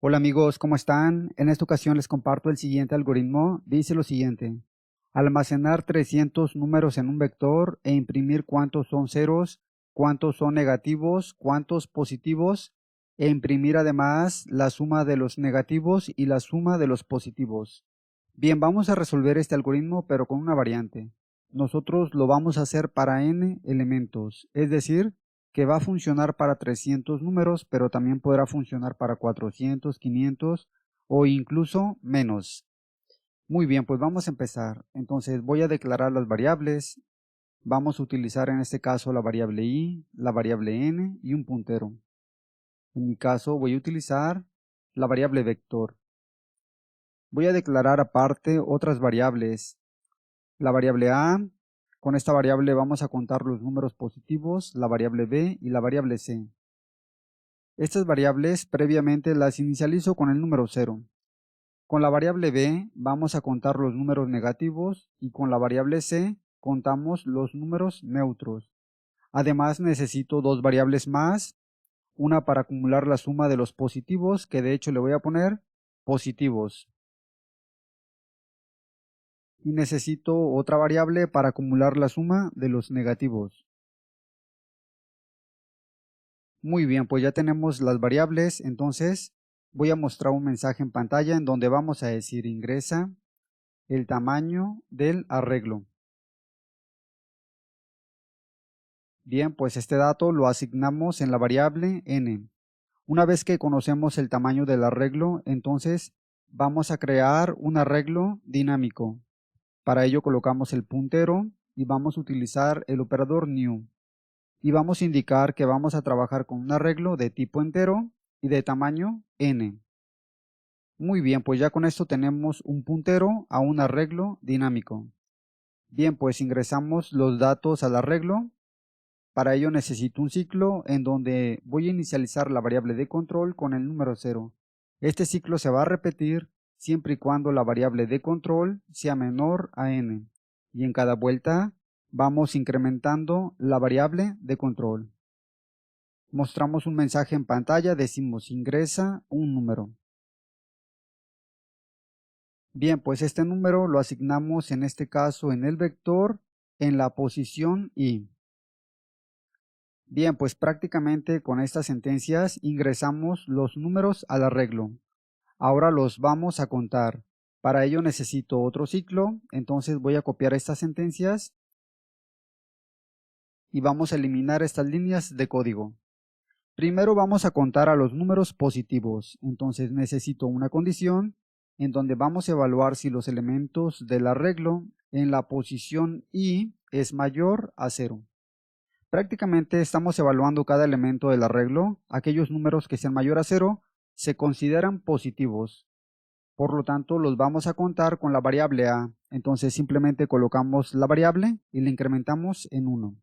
Hola amigos, ¿cómo están? En esta ocasión les comparto el siguiente algoritmo. Dice lo siguiente: almacenar 300 números en un vector e imprimir cuántos son ceros, cuántos son negativos, cuántos positivos, e imprimir además la suma de los negativos y la suma de los positivos. Bien, vamos a resolver este algoritmo pero con una variante. Nosotros lo vamos a hacer para n elementos, es decir, que va a funcionar para 300 números, pero también podrá funcionar para 400, 500 o incluso menos. Muy bien, pues vamos a empezar. Entonces voy a declarar las variables. Vamos a utilizar en este caso la variable i, la variable n y un puntero. En mi caso voy a utilizar la variable vector. Voy a declarar aparte otras variables. La variable a, con esta variable vamos a contar los números positivos, la variable b y la variable c. Estas variables previamente las inicializo con el número 0. Con la variable b vamos a contar los números negativos y con la variable c contamos los números neutros. Además necesito dos variables más, una para acumular la suma de los positivos, que de hecho le voy a poner positivos. Y necesito otra variable para acumular la suma de los negativos. Muy bien, pues ya tenemos las variables, entonces voy a mostrar un mensaje en pantalla en donde vamos a decir ingresa el tamaño del arreglo. Bien, pues este dato lo asignamos en la variable n. Una vez que conocemos el tamaño del arreglo, entonces vamos a crear un arreglo dinámico. Para ello colocamos el puntero y vamos a utilizar el operador new. Y vamos a indicar que vamos a trabajar con un arreglo de tipo entero y de tamaño n. Muy bien, pues ya con esto tenemos un puntero a un arreglo dinámico. Bien, pues ingresamos los datos al arreglo. Para ello necesito un ciclo en donde voy a inicializar la variable de control con el número 0. Este ciclo se va a repetir siempre y cuando la variable de control sea menor a n. Y en cada vuelta vamos incrementando la variable de control. Mostramos un mensaje en pantalla, decimos ingresa un número. Bien, pues este número lo asignamos en este caso en el vector en la posición i. Bien, pues prácticamente con estas sentencias ingresamos los números al arreglo. Ahora los vamos a contar. Para ello necesito otro ciclo, entonces voy a copiar estas sentencias y vamos a eliminar estas líneas de código. Primero vamos a contar a los números positivos, entonces necesito una condición en donde vamos a evaluar si los elementos del arreglo en la posición i es mayor a 0. Prácticamente estamos evaluando cada elemento del arreglo. Aquellos números que sean mayor a 0 se consideran positivos. Por lo tanto, los vamos a contar con la variable a. Entonces simplemente colocamos la variable y la incrementamos en 1.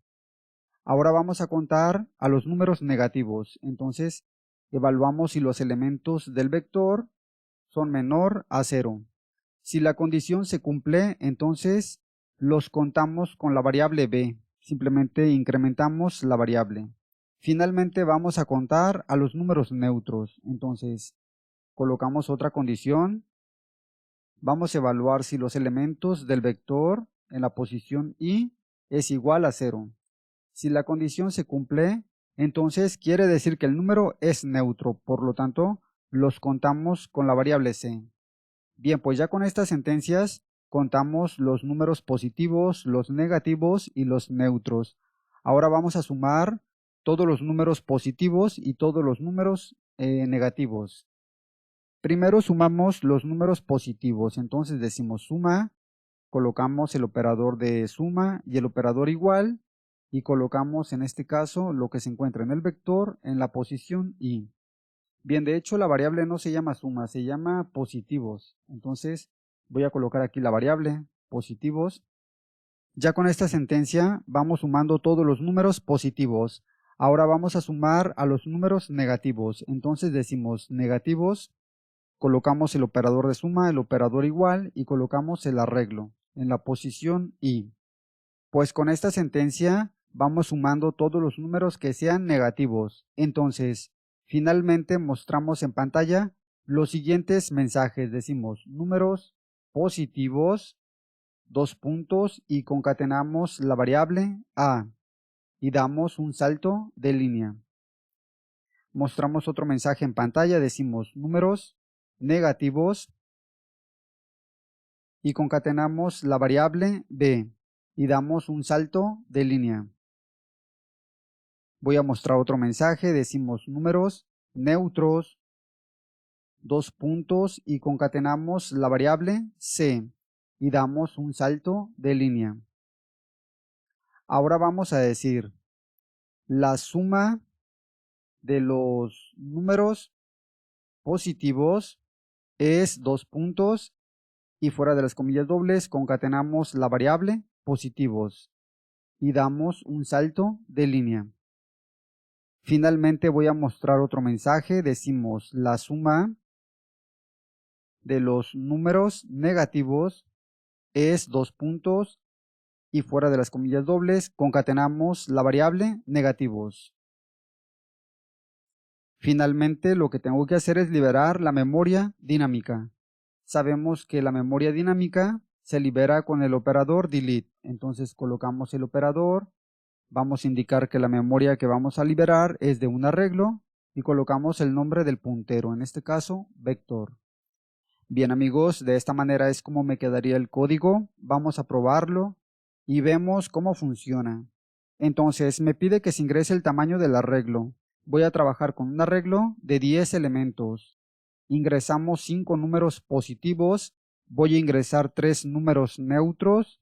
Ahora vamos a contar a los números negativos. Entonces evaluamos si los elementos del vector son menor a 0. Si la condición se cumple, entonces los contamos con la variable b. Simplemente incrementamos la variable. Finalmente vamos a contar a los números neutros. Entonces colocamos otra condición. Vamos a evaluar si los elementos del vector en la posición i es igual a 0. Si la condición se cumple, entonces quiere decir que el número es neutro. Por lo tanto, los contamos con la variable c. Bien, pues ya con estas sentencias contamos los números positivos, los negativos y los neutros. Ahora vamos a sumar todos los números positivos y todos los números negativos. Primero sumamos los números positivos, entonces decimos suma, colocamos el operador de suma y el operador igual y colocamos en este caso lo que se encuentra en el vector en la posición i. Bien, de hecho la variable no se llama suma, se llama positivos. Entonces voy a colocar aquí la variable positivos. Ya con esta sentencia vamos sumando todos los números positivos. Ahora vamos a sumar a los números negativos. Entonces decimos negativos, colocamos el operador de suma, el operador igual y colocamos el arreglo en la posición i. Pues con esta sentencia vamos sumando todos los números que sean negativos. Entonces, finalmente mostramos en pantalla los siguientes mensajes. Decimos números positivos, dos puntos y concatenamos la variable A y damos un salto de línea. Mostramos otro mensaje en pantalla, decimos números negativos y concatenamos la variable B y damos un salto de línea. Voy a mostrar otro mensaje, decimos números neutros, dos puntos y concatenamos la variable C y damos un salto de línea. Ahora vamos a decir la suma de los números positivos es dos puntos y fuera de las comillas dobles concatenamos la variable positivos y damos un salto de línea. Finalmente voy a mostrar otro mensaje, decimos la suma de los números negativos es dos puntos y fuera de las comillas dobles concatenamos la variable negativos. Finalmente lo que tengo que hacer es liberar la memoria dinámica. Sabemos que la memoria dinámica se libera con el operador delete, entonces colocamos el operador, vamos a indicar que la memoria que vamos a liberar es de un arreglo y colocamos el nombre del puntero, en este caso vector. Bien amigos, de esta manera es como me quedaría el código. Vamos a probarlo y vemos cómo funciona. Entonces me pide que se ingrese el tamaño del arreglo. Voy a trabajar con un arreglo de 10 elementos. Ingresamos 5 números positivos, voy a ingresar 3 números neutros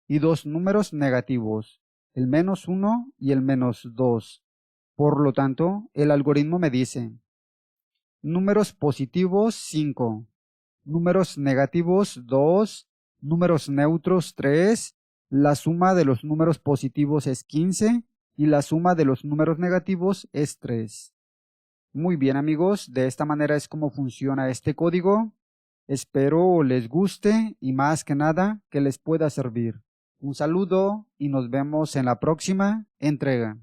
y 2 números negativos, el -1 y el -2. Por lo tanto, el algoritmo me dice números positivos 5. Números negativos 2, números neutros 3, la suma de los números positivos es 15 y la suma de los números negativos es 3. Muy bien amigos, de esta manera es como funciona este código. Espero les guste y más que nada que les pueda servir. Un saludo y nos vemos en la próxima entrega.